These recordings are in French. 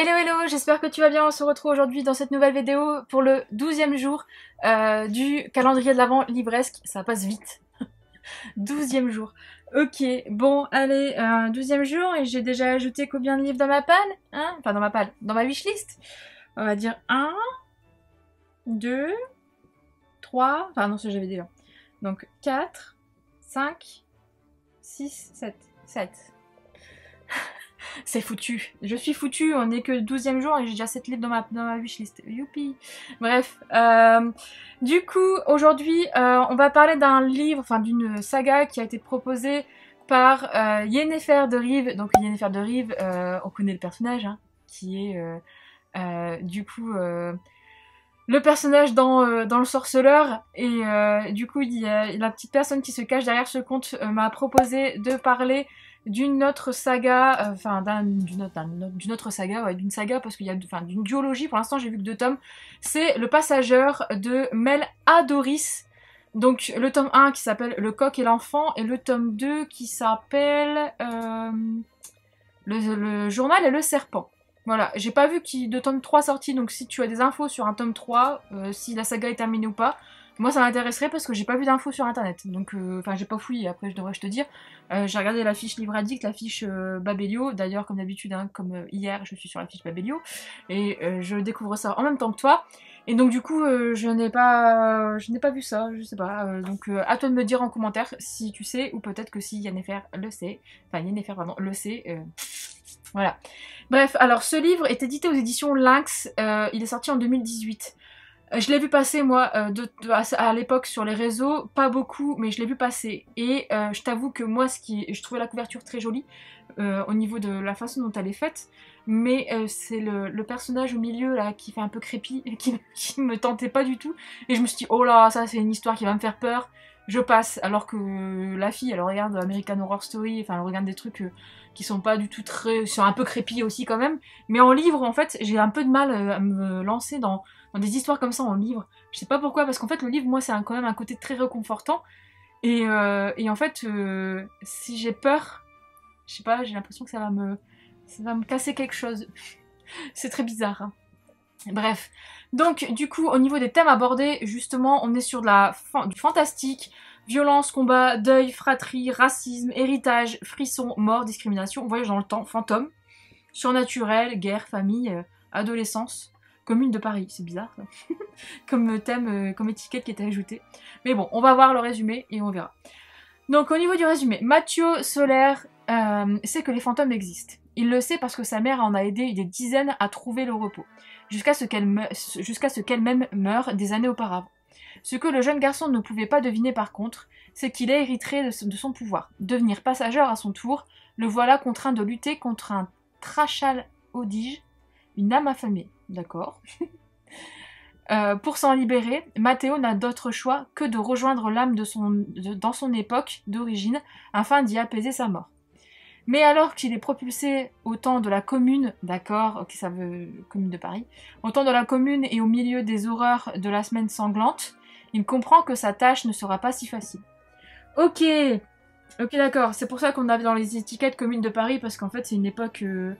Hello hello, j'espère que tu vas bien, on se retrouve aujourd'hui dans cette nouvelle vidéo pour le 12e jour du calendrier de l'Avent livresque, ça passe vite. 12e jour. Ok, bon allez, 12e jour et j'ai déjà ajouté combien de livres dans ma palle, hein? Enfin dans ma palle, dans ma wishlist. On va dire 1, 2, 3, enfin non ça j'avais déjà. Donc 4, 5, 6, 7, 7. C'est foutu. Je suis foutue, on n'est que le 12e jour et j'ai déjà 7 livres dans ma wishlist. Youpi. Bref. Du coup, aujourd'hui, on va parler d'un livre, enfin d'une saga qui a été proposée par Yennefer de Rive. Donc Yennefer de Rive, on connaît le personnage, hein, qui est du coup le personnage dans le Sorceleur. Et du coup, la petite personne qui se cache derrière ce conte m'a proposé de parler d'une autre saga, enfin d'une autre saga, ouais, d'une saga parce qu'il y a, enfin d'une duologie. Pour l'instant, j'ai vu que 2 tomes. C'est Le Passageur de Mel Adoris. Donc le tome 1 qui s'appelle Le Coq et l'Enfant et le tome 2 qui s'appelle le Journal et le Serpent. Voilà, j'ai pas vu de tome 3 sorti, donc si tu as des infos sur un tome 3, si la saga est terminée ou pas, moi ça m'intéresserait parce que j'ai pas vu d'infos sur internet, donc enfin j'ai pas fouillé, après je devrais te dire. J'ai regardé la fiche Livre Addict, la fiche Babelio, d'ailleurs comme d'habitude, hein, comme hier je suis sur la fiche Babelio, et je découvre ça en même temps que toi, et donc du coup je n'ai pas vu ça, je sais pas, donc à toi de me dire en commentaire si tu sais, ou peut-être que si Yennefer le sait, enfin Yennefer pardon, le sait, voilà. Bref, alors ce livre est édité aux éditions Lynx, il est sorti en 2018. Je l'ai vu passer moi à l'époque sur les réseaux, pas beaucoup, mais je l'ai vu passer. Et je t'avoue que moi, je trouvais la couverture très jolie au niveau de la façon dont elle est faite, mais c'est le personnage au milieu là qui fait un peu crépi, qui me tentait pas du tout. Et je me suis dit, oh là, ça c'est une histoire qui va me faire peur. Je passe, alors que la fille, elle regarde American Horror Story, enfin elle regarde des trucs qui sont pas du tout très... sont un peu crépi aussi quand même. Mais en livre, en fait, j'ai un peu de mal à me lancer dans des histoires comme ça en livre. Je sais pas pourquoi, parce qu'en fait le livre, moi, c'est quand même un côté très réconfortant. Et en fait, si j'ai peur, je sais pas, j'ai l'impression que ça va me casser quelque chose. C'est très bizarre, hein. Bref, donc du coup au niveau des thèmes abordés, justement on est sur du fantastique, violence, combat, deuil, fratrie, racisme, héritage, frisson, mort, discrimination, voyage dans le temps, fantôme, surnaturel, guerre, famille, adolescence, commune de Paris, c'est bizarre ça, comme thème, comme étiquette qui était ajoutée. Mais bon, on va voir le résumé et on verra. Donc au niveau du résumé, Mathieu Solaire sait que les fantômes existent. Il le sait parce que sa mère en a aidé des dizaines à trouver le repos, jusqu'à ce qu'elle-même meure des années auparavant. Ce que le jeune garçon ne pouvait pas deviner par contre, c'est qu'il hériterait de son pouvoir. Devenir passageur à son tour, le voilà contraint de lutter contre un Trachal Odige, une âme affamée. D'accord. Pour s'en libérer, Matteo n'a d'autre choix que de rejoindre l'âme dans son époque d'origine afin d'y apaiser sa mort. Mais alors qu'il est propulsé au temps de la commune, d'accord, ok ça veut commune de Paris, au temps de la commune et au milieu des horreurs de la semaine sanglante, il comprend que sa tâche ne sera pas si facile. Ok, d'accord, c'est pour ça qu'on avait dans les étiquettes commune de Paris, parce qu'en fait c'est une époque, je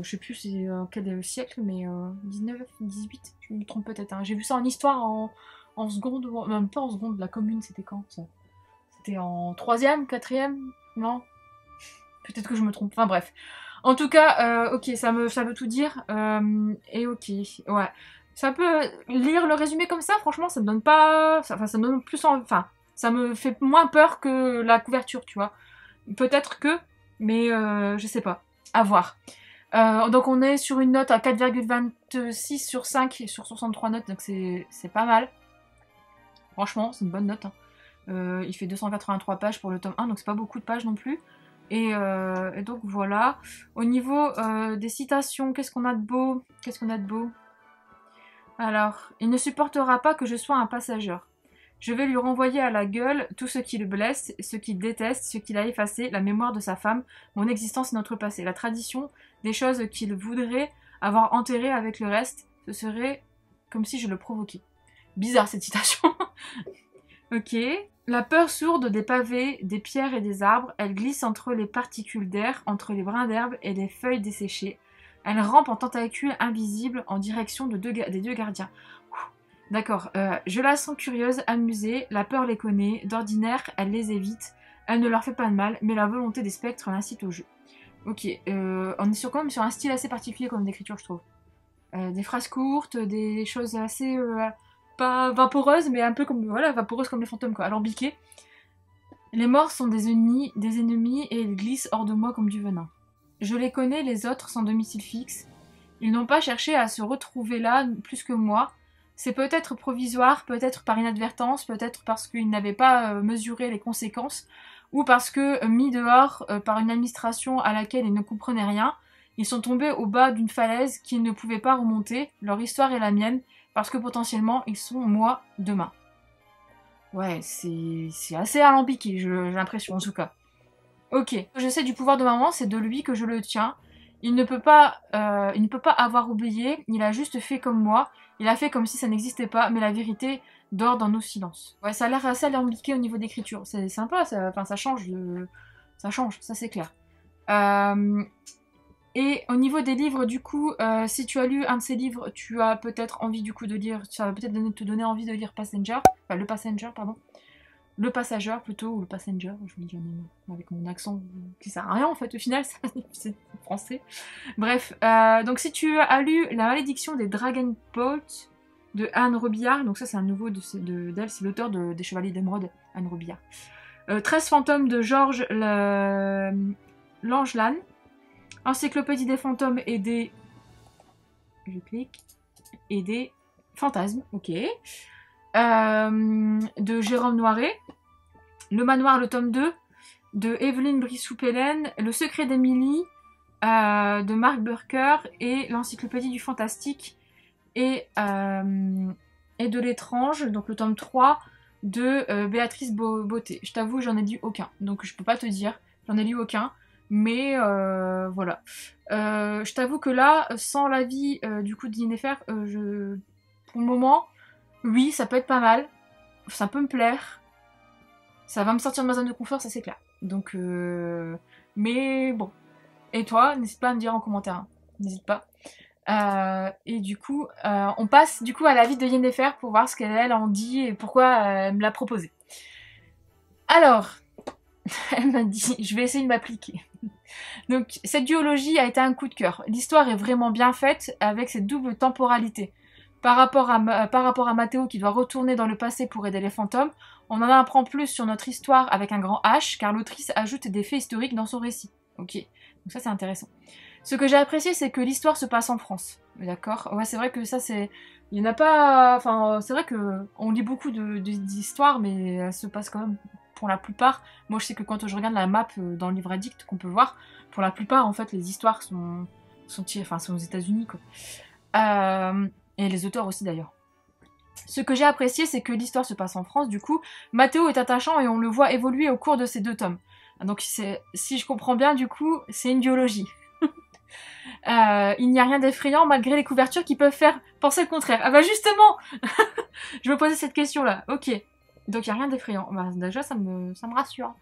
sais plus c'est quel siècle, mais 19, 18, je me trompe peut-être, hein. J'ai vu ça en histoire en seconde, même pas en seconde, la commune c'était quand ça? C'était en 3e, 4e, non? Peut-être que je me trompe, enfin bref. En tout cas, ok, ça veut tout dire. Et ok, ouais. Ça peut lire le résumé comme ça, franchement, ça me donne pas... Enfin, ça me donne plus enfin, ça me fait moins peur que la couverture, tu vois. Peut-être que, mais je sais pas. À voir. Donc on est sur une note à 4,26 sur 5 sur 63 notes, donc c'est pas mal. Franchement, c'est une bonne note, hein. Il fait 283 pages pour le tome 1, donc c'est pas beaucoup de pages non plus. Et donc voilà. Au niveau des citations, qu'est-ce qu'on a de beau? Alors, il ne supportera pas que je sois un passageur. Je vais lui renvoyer à la gueule tout ce qui le blesse, ce qu'il déteste, ce qu'il a effacé, la mémoire de sa femme, mon existence et notre passé, la tradition, des choses qu'il voudrait avoir enterrées avec le reste. Ce serait comme si je le provoquais. Bizarre cette citation. Ok. La peur sourde des pavés, des pierres et des arbres, elle glisse entre les particules d'air, entre les brins d'herbe et les feuilles desséchées. Elle rampe en tentacule invisible en direction des deux gardiens. D'accord, je la sens curieuse, amusée, la peur les connaît, d'ordinaire, elle les évite, elle ne leur fait pas de mal, mais la volonté des spectres l'incite au jeu. Ok, on est quand même sur un style assez particulier comme d'écriture, je trouve. Des phrases courtes, des choses assez... pas vaporeuses, mais un peu comme... Voilà, vaporeuses comme les fantômes, quoi, alambiquées. Les morts sont des ennemis et ils glissent hors de moi comme du venin. Je les connais, les autres, sans domicile fixe. Ils n'ont pas cherché à se retrouver là plus que moi. C'est peut-être provisoire, peut-être par inadvertance, peut-être parce qu'ils n'avaient pas mesuré les conséquences, ou parce que, mis dehors par une administration à laquelle ils ne comprenaient rien, ils sont tombés au bas d'une falaise qu'ils ne pouvaient pas remonter, leur histoire est la mienne, parce que potentiellement ils sont moi demain. Ouais, c'est assez alambiqué, j'ai l'impression en tout cas. Ok, je sais du pouvoir de maman, c'est de lui que je le tiens. Il ne peut pas avoir oublié, il a juste fait comme moi, il a fait comme si ça n'existait pas, mais la vérité dort dans nos silences. Ouais, ça a l'air assez alambiqué au niveau d'écriture, c'est sympa, ça change, ça c'est clair. Et au niveau des livres, du coup, si tu as lu un de ces livres, tu as peut-être envie du coup de lire, ça va peut-être te donner envie de lire Passenger, enfin Le Passenger, pardon. Le Passageur plutôt, ou le Passenger, je vous le dis avec mon accent qui sert à rien en fait au final, c'est français. Bref, donc si tu as lu La Malédiction des Dragonbolt de Anne Robillard, donc ça c'est un nouveau d'elle, c'est l'auteur des Chevaliers d'Émeraude, Anne Robillard. 13 fantômes de Georges Langelan, Encyclopédie des fantômes et des... Je clique. Et des fantasmes, ok. De Jérôme Noiret, Le Manoir, le tome 2, de Evelyne Brissou-Pellen, Le Secret d'Émilie, de Marc Burker, et l'Encyclopédie du Fantastique, et de l'étrange, donc le tome 3, de Béatrice Beauté. Je t'avoue, j'en ai lu aucun, donc je peux pas te dire, j'en ai lu aucun, mais voilà. Je t'avoue que là, sans l'avis du coup de Yennefer, pour le moment... Oui, ça peut être pas mal. Ça peut me plaire. Ça va me sortir de ma zone de confort, ça c'est clair. Donc, mais bon. Et toi, n'hésite pas à me dire en commentaire. Hein. N'hésite pas. Et du coup, on passe du coup à l'avis de Yennefer pour voir ce qu'elle en dit et pourquoi elle me l'a proposé. Alors, elle m'a dit, je vais essayer de m'appliquer. Donc, cette duologie a été un coup de cœur. L'histoire est vraiment bien faite avec cette double temporalité. Par rapport à Mathéo qui doit retourner dans le passé pour aider les fantômes, on en apprend plus sur notre histoire avec un grand H, car l'autrice ajoute des faits historiques dans son récit. Ok, donc ça c'est intéressant. Ce que j'ai apprécié, c'est que l'histoire se passe en France. D'accord. Ouais, c'est vrai que ça c'est... Il n'y en a pas... Enfin, c'est vrai que on lit beaucoup d'histoires, mais elles se passent quand même pour la plupart. Moi je sais que quand je regarde la map dans le livre addict qu'on peut voir, pour la plupart en fait les histoires sont aux États-Unis quoi. Et les auteurs aussi d'ailleurs. Ce que j'ai apprécié, c'est que l'histoire se passe en France, du coup, Mathéo est attachant et on le voit évoluer au cours de ces 2 tomes. Donc si je comprends bien, du coup, c'est une duologie. Il n'y a rien d'effrayant malgré les couvertures qui peuvent faire penser le contraire. Ah bah justement je me posais cette question-là, ok. Donc il n'y a rien d'effrayant. Bah, déjà, ça me rassure.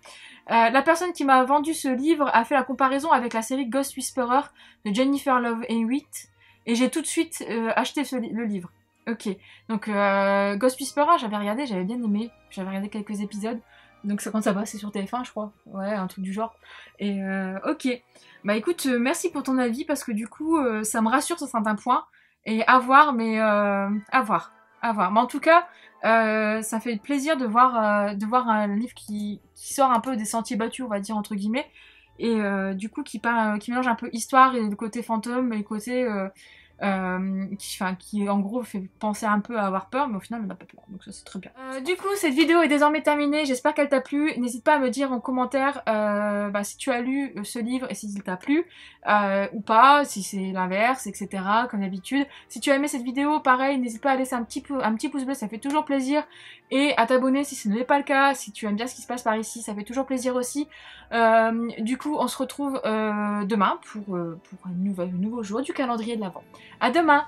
La personne qui m'a vendu ce livre a fait la comparaison avec la série Ghost Whisperer de Jennifer Love Hewitt. Et j'ai tout de suite acheté le livre. Ok. Donc, Ghost Whisperer, j'avais regardé, j'avais bien aimé. J'avais regardé quelques épisodes. Donc, c'est quand ça passait sur TF1, je crois. Ouais, un truc du genre. Et ok. Bah écoute, merci pour ton avis, parce que du coup, ça me rassure sur certains points. Et à voir, mais à voir. À voir. Mais en tout cas, ça fait plaisir de voir un livre qui sort un peu des sentiers battus, on va dire, entre guillemets. Et du coup, qui mélange un peu histoire et le côté fantôme et le côté... qui en gros fait penser un peu à avoir peur, mais au final on n'a pas peur, donc ça c'est très bien. Du coup cette vidéo est désormais terminée, j'espère qu'elle t'a plu, n'hésite pas à me dire en commentaire si tu as lu ce livre et s'il t'a plu, ou pas, si c'est l'inverse, etc. comme d'habitude. Si tu as aimé cette vidéo, pareil, n'hésite pas à laisser un petit pouce bleu, ça fait toujours plaisir, et à t'abonner si ce n'est pas le cas, si tu aimes bien ce qui se passe par ici, ça fait toujours plaisir aussi. Du coup on se retrouve demain pour un nouveau jour du calendrier de l'Avent. À demain!